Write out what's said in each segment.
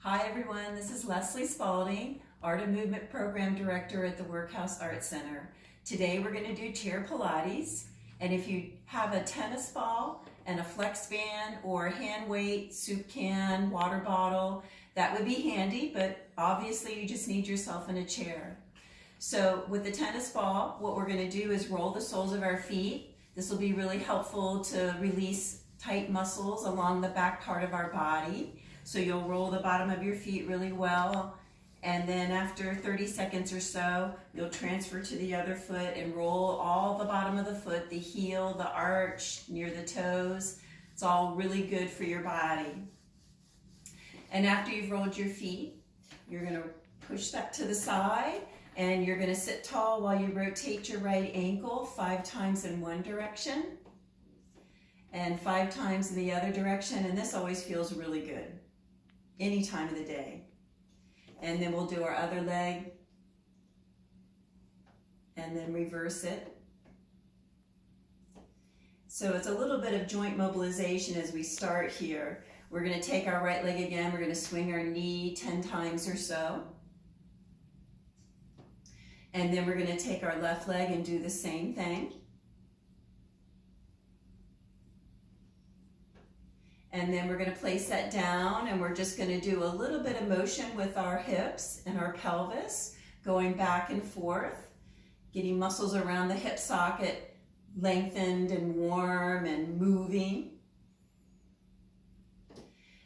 Hi everyone, this is Lesley Spalding, Art and Movement Program Director at the Workhouse Art Center. Today we're going to do chair Pilates, and if you have a tennis ball and a flex band or a hand weight, soup can, water bottle, that would be handy, but obviously you just need yourself in a chair. So with the tennis ball, what we're going to do is roll the soles of our feet. This will be really helpful to release tight muscles along the back part of our body. So you'll roll the bottom of your feet really well, and then after 30 seconds or so, you'll transfer to the other foot and roll all the bottom of the foot, the heel, the arch, near the toes. It's all really good for your body. And after you've rolled your feet, you're going to push that to the side, and you're going to sit tall while you rotate your right ankle 5 times in one direction and 5 times in the other direction, and this always feels really good any time of the day. And then we'll do our other leg and then reverse it. So it's a little bit of joint mobilization as we start here. We're going to take our right leg again. We're going to swing our knee 10 times or so. And then we're going to take our left leg and do the same thing. And then we're going to place that down, and we're just going to do a little bit of motion with our hips and our pelvis, going back and forth, getting muscles around the hip socket lengthened and warm and moving.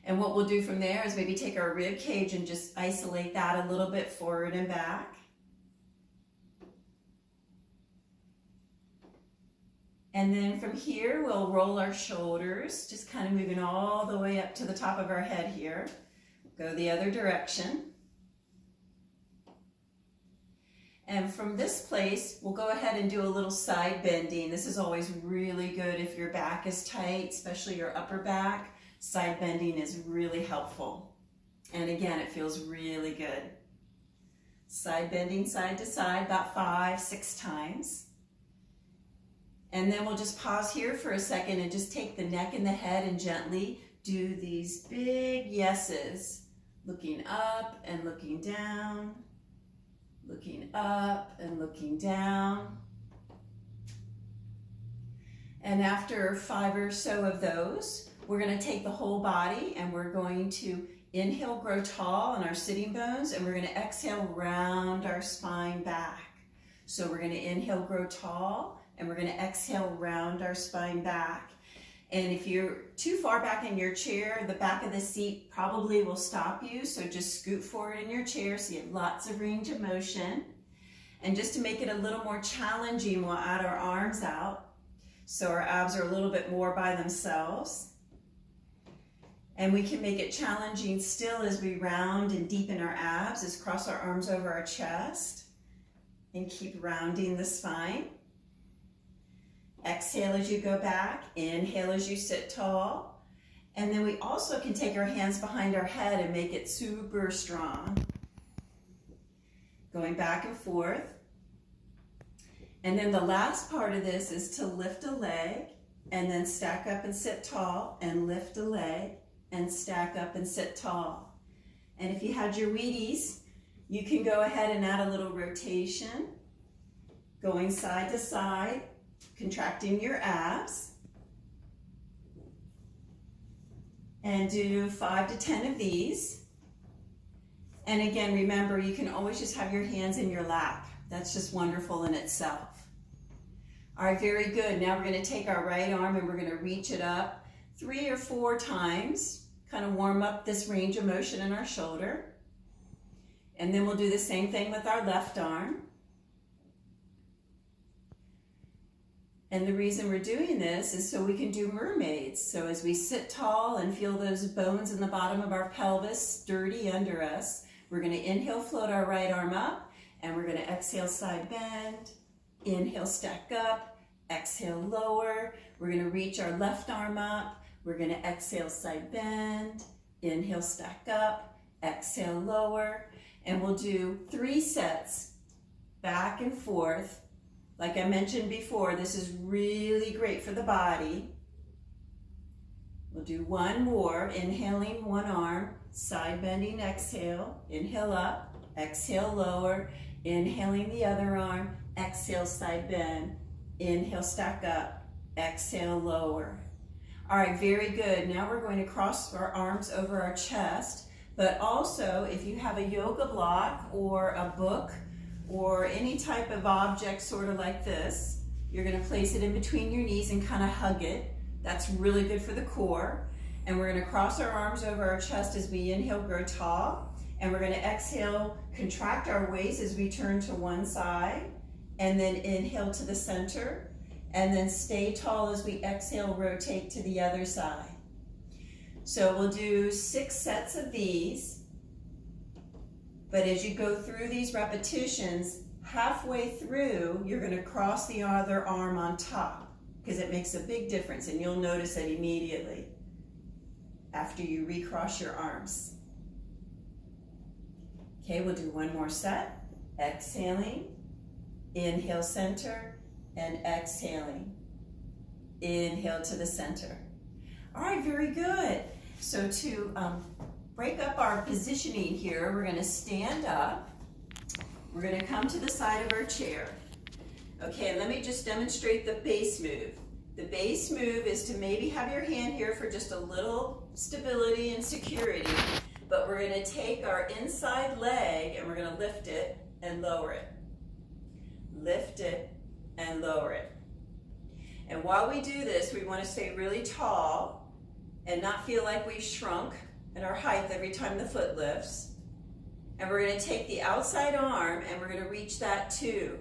And what we'll do from there is maybe take our rib cage and just isolate that a little bit forward and back. And then from here, we'll roll our shoulders, just kind of moving all the way up to the top of our head here. Go the other direction. And from this place, we'll go ahead and do a little side bending. This is always really good if your back is tight, especially your upper back. Side bending is really helpful. And again, it feels really good. Side bending side to side about 5-6 times. And then we'll just pause here for a second and just take the neck and the head and gently do these big yeses. Looking up and looking down, looking up and looking down. And after 5 or so of those, we're going to take the whole body and we're going to inhale, grow tall in our sitting bones, and we're going to exhale, round our spine back. So we're going to inhale, grow tall, and we're going to exhale, round our spine back. And if you're too far back in your chair, the back of the seat probably will stop you. So just scoot forward in your chair so you have lots of range of motion. And just to make it a little more challenging, we'll add our arms out so our abs are a little bit more by themselves. And we can make it challenging still as we round and deepen our abs, is cross our arms over our chest and keep rounding the spine. Exhale as you go back, inhale as you sit tall. And then we also can take our hands behind our head and make it super strong. Going back and forth. And then the last part of this is to lift a leg and then stack up and sit tall, and lift a leg and stack up and sit tall. And if you had your Wheaties, you can go ahead and add a little rotation, going side to side, contracting your abs, and do 5 to 10 of these. And again, remember, you can always just have your hands in your lap. That's just wonderful in itself. All right, very good. Now we're going to take our right arm and we're going to reach it up 3 or 4 times, kind of warm up this range of motion in our shoulder. And then we'll do the same thing with our left arm. And the reason we're doing this is so we can do mermaids. So as we sit tall and feel those bones in the bottom of our pelvis sturdy under us, we're going to inhale, float our right arm up, and we're going to exhale, side bend, inhale, stack up, exhale, lower. We're going to reach our left arm up. We're going to exhale, side bend, inhale, stack up, exhale, lower. And we'll do 3 sets, back and forth. Like I mentioned before, this is really great for the body. We'll do one more, inhaling one arm, side bending exhale, inhale up, exhale lower, inhaling the other arm, exhale side bend, inhale stack up, exhale lower. All right, very good. Now we're going to cross our arms over our chest, but also if you have a yoga block or a book or any type of object sort of like this, you're going to place it in between your knees and kind of hug it. That's really good for the core. And we're going to cross our arms over our chest as we inhale, grow tall. And we're going to exhale, contract our waist as we turn to one side. And then inhale to the center. And then stay tall as we exhale, rotate to the other side. So we'll do 6 sets of these. But as you go through these repetitions, halfway through, you're going to cross the other arm on top because it makes a big difference, and you'll notice it immediately after you recross your arms. Okay, we'll do one more set. Exhaling, inhale center, and exhaling. Inhale to the center. All right, very good. So to break up our positioning here, we're going to stand up. We're going to come to the side of our chair. Okay, let me just demonstrate the base move. The base move is to maybe have your hand here for just a little stability and security, but we're going to take our inside leg and we're going to lift it and lower it. Lift it and lower it. And while we do this, we want to stay really tall and not feel like we've shrunk in our height every time the foot lifts. And we're going to take the outside arm and we're going to reach that too.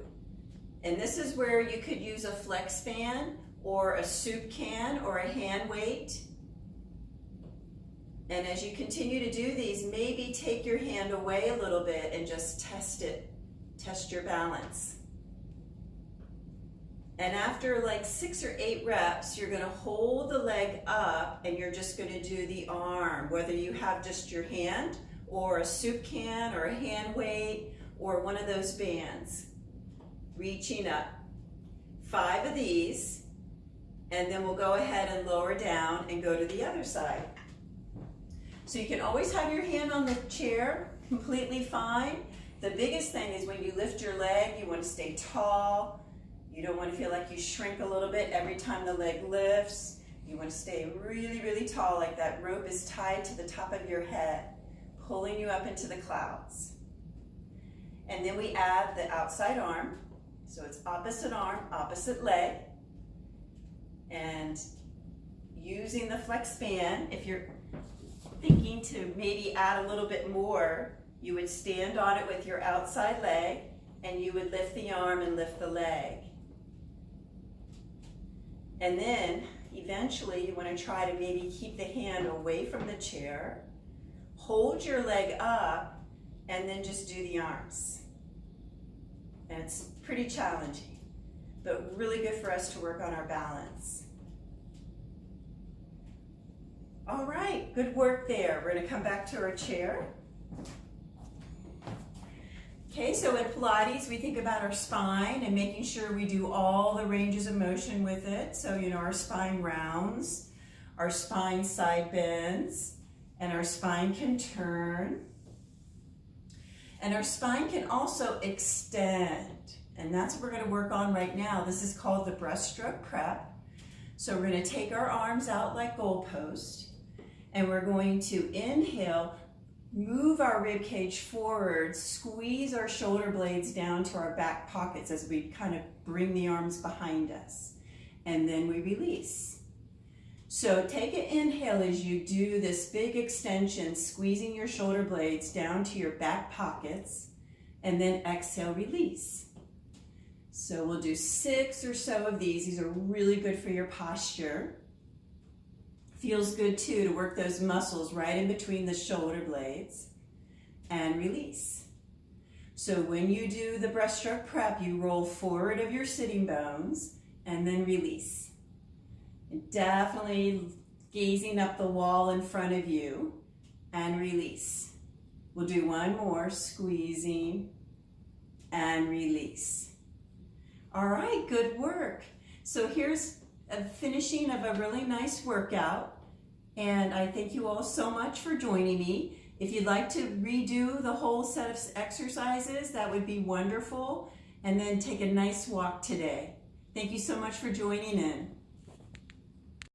And this is where you could use a flex fan or a soup can or a hand weight. And as you continue to do these, maybe take your hand away a little bit and just test it. Test your balance. And after like 6 or 8 reps, you're going to hold the leg up and you're just going to do the arm, whether you have just your hand or a soup can or a hand weight or one of those bands. Reaching up. 5 of these, and then we'll go ahead and lower down and go to the other side. So you can always have your hand on the chair, completely fine. The biggest thing is when you lift your leg, you want to stay tall. You don't want to feel like you shrink a little bit every time the leg lifts. You want to stay really, really tall, like that rope is tied to the top of your head, pulling you up into the clouds. And then we add the outside arm. So it's opposite arm, opposite leg. And using the flex span, if you're thinking to maybe add a little bit more, you would stand on it with your outside leg and you would lift the arm and lift the leg. And then eventually you want to try to maybe keep the hand away from the chair, hold your leg up, and then just do the arms. And it's pretty challenging, but really good for us to work on our balance. All right, good work there. We're going to come back to our chair. Okay, so in Pilates, we think about our spine and making sure we do all the ranges of motion with it. So, you know, our spine rounds, our spine side bends, and our spine can turn. And our spine can also extend. And that's what we're going to work on right now. This is called the breaststroke prep. So we're going to take our arms out like goalposts. And we're going to inhale, move our rib cage forward, squeeze our shoulder blades down to our back pockets as we kind of bring the arms behind us. And then we release. So take an inhale as you do this big extension, squeezing your shoulder blades down to your back pockets, and then exhale, release. So we'll do 6 or so of these. These are really good for your posture. Feels good too to work those muscles right in between the shoulder blades, and release. So when you do the breaststroke prep, you roll forward of your sitting bones and then release. And definitely gazing up the wall in front of you and release. We'll do one more, squeezing and release. All right, good work. So here's a finishing of a really nice workout, and I thank you all so much for joining me. If you'd like to redo the whole set of exercises, that would be wonderful. And then take a nice walk today. Thank you so much for joining in.